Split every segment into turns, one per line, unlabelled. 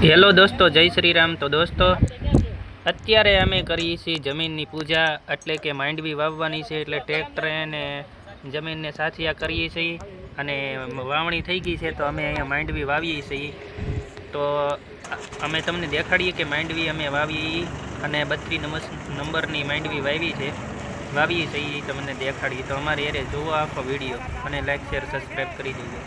Hello દોસ્તો, જય શ્રી રામ। તો દોસ્તો અત્યારે અમે કરીએ છીએ જમીનની પૂજા, એટલે કે માંડવી વાવવાની છે। એટલે ટ્રેક્ટર અને જમીનને સાથિયા કરીએ છીએ અને વાવણી થઈ ગઈ છે, તો અમે અહીંયા માંડવી વાવીએ છીએ। તો અમે તમને દેખાડીએ કે માંડવી અમે વાવી અને 32 નંબરની માંડવી વાવીએ છીએ, તમને દેખાડીએ। તો અમારે એરે જોવો આખો વિડીયો અને લાઈક શેર સબસ્ક્રાઈબ કરી દેજો।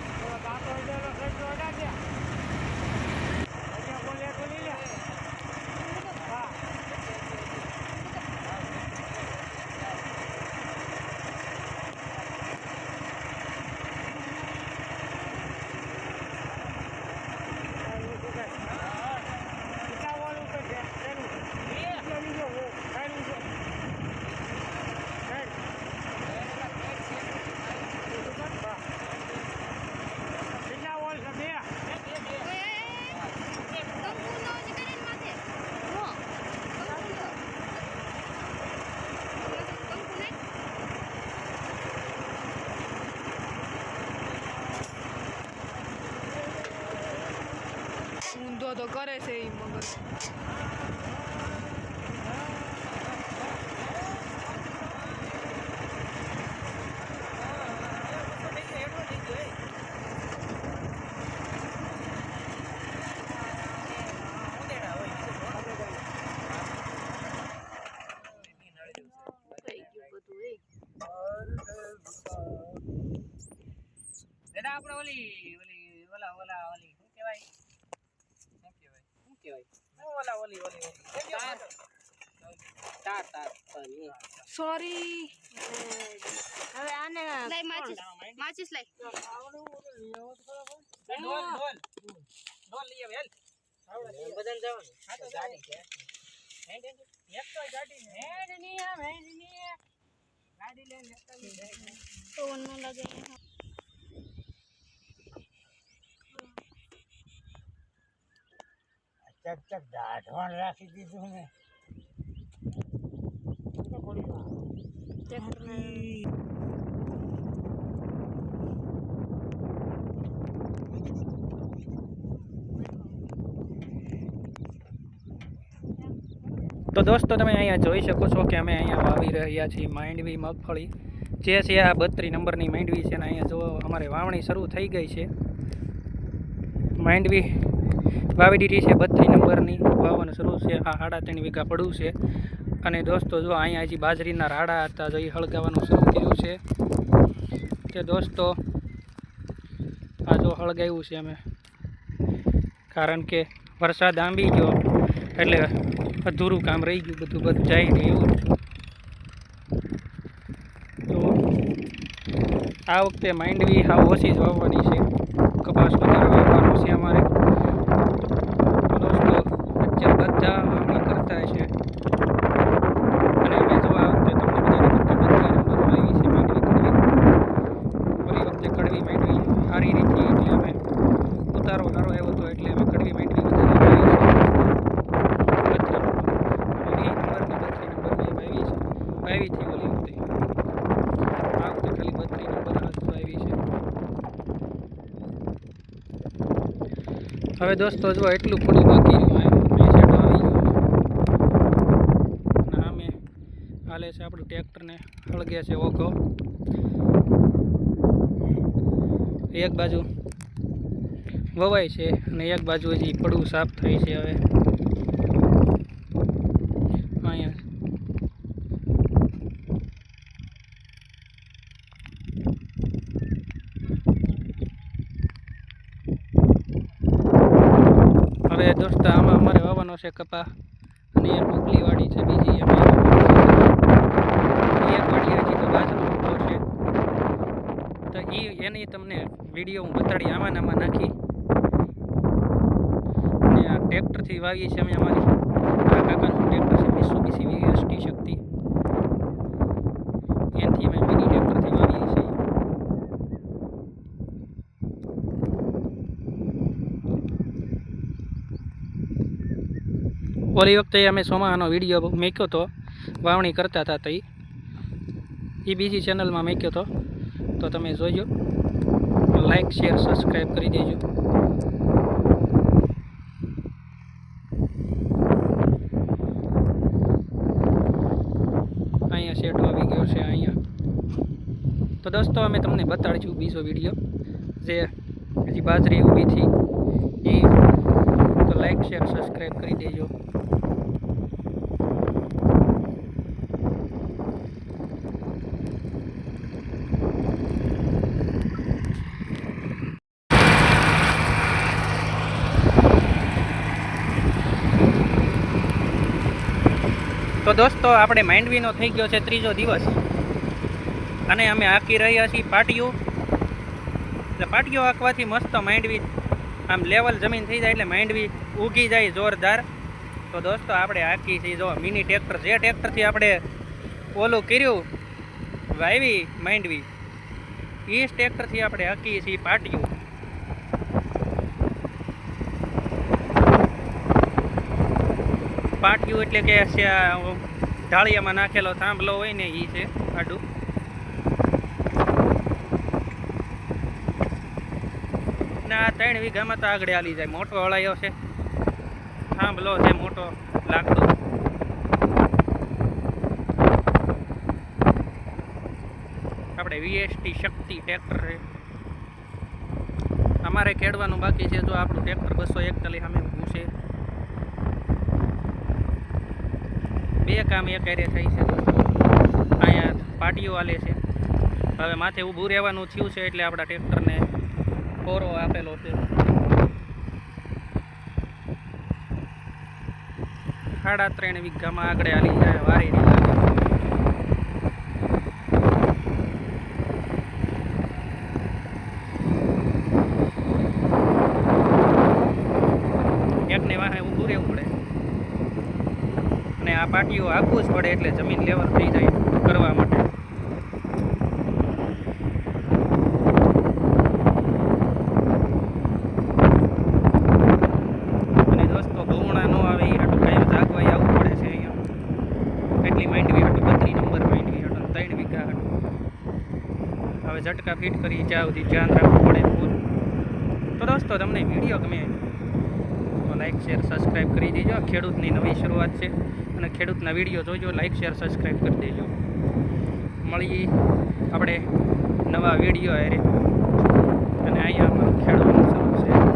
ઊંધો તો કરે છે એ મગર।
આપણે ઓલી શું કહેવાય
સોરી હવે આને
લઈ માચીસ લઈ
ડોલ લઈ આવે બદલ જવાનું। હા તો ગાડી છે હેડ એક તો ગાડી હેડ ની ગાડી લઈને
તો ન લાગે।
ચક દાઢવાણ રાખી દીધું ને
તો દોસ્તો તમે અહીંયા જોઈ શકો છો કે અમે અહીંયા વાવી રહ્યા છીએ માંડવી મગફળી, જે છે આ 32 નંબરની માંડવી છે। અને અહીંયા જો અમારે વાવણી શરૂ થઈ ગઈ છે। માંડવી વાવી દીધી છે 32 નંબરની, વાવવાનું શરૂ છે। આ 3.5 વીઘા પડું છે। અને દોસ્તો જો અહીંયા હજી બાજરીના રાડા હતા, જો એ હળગાવાનું શરૂ કર્યું છે। કે દોસ્તો આ જો હળગાવ્યું છે અમે, કારણ કે વરસાદ આંબી ગયો એટલે અધૂરું કામ રહી ગયું, બધું જાય ને એવું। તો આ વખતે માંડવી હાવ ઓછી જ વાવવાની છે, કપાસ વધારે વાવવાનો છે અમારે। તો દોસ્તો અત્યારે બધા વાવણી કરતા છે અને અમે જો આ વખતે તમને બધાને 32 નંબર વાવી છે માંડવી કડવી। ઓલી વખતે કડવી માંડવી સારી રીતે, એટલે અમે ઉતારો સારો આવ્યો હતો, એટલે અમે કડવી માંડવી વધારે વાવી છે। વાવી થી ઓલી વખતે, આ વખતે ખાલી 32 નંબર હાથ વાવી છે। હવે દોસ્તો જો એટલું થોડું બાકી રહ્યું, સેટો આવી ગયો અને આમે હાલે છે આપણું ટ્રેક્ટરને હળગે છે ઓઘો। એક બાજુ વવાય છે અને એક બાજુ હજી પડું સાફ થાય છે। હવે અહીંયા હવે દોસ્તો આમાં અમારે વાવવાનો છે કપા, અને એ ટોપલી વાડી છે બીજી, અમે એક વાડી હજી તો બાજરો ઉભો છે, તો એની તમને વિડીયો હું બતાડી આમાં નાખી। અને આ ટ્રેક્ટરથી વાવીએ છીએ અમે, અમારી આ કાકાનું ટ્રેક્ટર છે મિત્સુબિશી VST શક્તિ, એનાથી અમે મિની ટ્રેક્ટરથી વાવીએ છીએ। ઓલી વખતે અમે સોમાનો વિડીયો મૂક્યો હતો, વાવણી કરતા હતા, તો એ બીજી ચેનલમાં મૂક્યો હતો, તો તમે જોજો। લાઈક શેર સબસ્ક્રાઈબ કરી દેજો। દોસ્તો અમે તમને બતાડીશું બીજો વિડીયો જે હજી બાજરી ઊભી થઈ એ તો લાઈક શેર સબસ્ક્રાઈબ કરી દેજો. તો દોસ્તો આપણે માંડવીનો થઈ ગયો છે ત્રીજો દિવસ અને અમે હાંકી રહ્યા છીએ પાટિયું. એટલે પાટિયું હાંકવાથી મસ્ત માંડવી આમ લેવલ જમીન થઈ જાય એટલે માંડવી ઉગી જાય જોરદાર. તો દોસ્તો આપણે હાંકી છીએ જો મિની ટ્રેક્ટર, જે ટ્રેક્ટરથી આપણે ઓલું કર્યું વાવી માંડવી એ જ ટ્રેક્ટરથી આપણે હાંકીએ છીએ પાટિયું. પાટિયું એટલે કે ઢાળિયામાં નાખેલો થાંભલો હોય ને એ છે આડું. ને આ 3 વીઘામાં તો આગળ હાલી જાય. મોટો હળાયો છે, થાંભલો છે મોટો લાકડું. આપણે VST શક્તિ ટ્રેક્ટર છે. અમારે ખેડવાનું બાકી છે. જો આપણું ટ્રેક્ટર 241 સામે ઊભું છે. બે કામ એક હારે થાય છે. અહીંયા પાટીઓ હાલે છે. હવે માથે ઊભું રહેવાનું થયું છે એટલે આપણા ટ્રેક્ટરને કોરો આપેલો છે. 3.5 વીઘામાં આગળ હાલી જાય વારી નહીં લાગે. એકને વાહે ઊભું રહેવું પડે અને આ પાટીઓ આપવું જ પડે એટલે જમીન લેવલ થઈ જાય કરવા માટે. અને દોસ્તો બહુણા ન આવે એ હાટું કાંઈ જાગવાઈ આવવું પડે છે અહીંયા. એટલી માંડવી હાટું 32 નંબર માંડવી હાટું 3 વીઘા હાટું. હવે ઝટકા ફિટ કરી જ્યાં સુધી ધ્યાન રાખવું પડે પૂરું. તો દોસ્તો તમને વિડીયો ગમે તો લાઈક શેર સબસ્ક્રાઈબ કરી દેજો. ખેડૂતની નવી શરૂઆત છે અને ખેડૂતના વિડીયો જોજો, લાઈક શેર સબસ્ક્રાઈબ કરી દેજો. મળીએ આપણે નવા વિડીયો હારે. અને અહીંયા અમારું ખેડૂતનું શરૂ છે.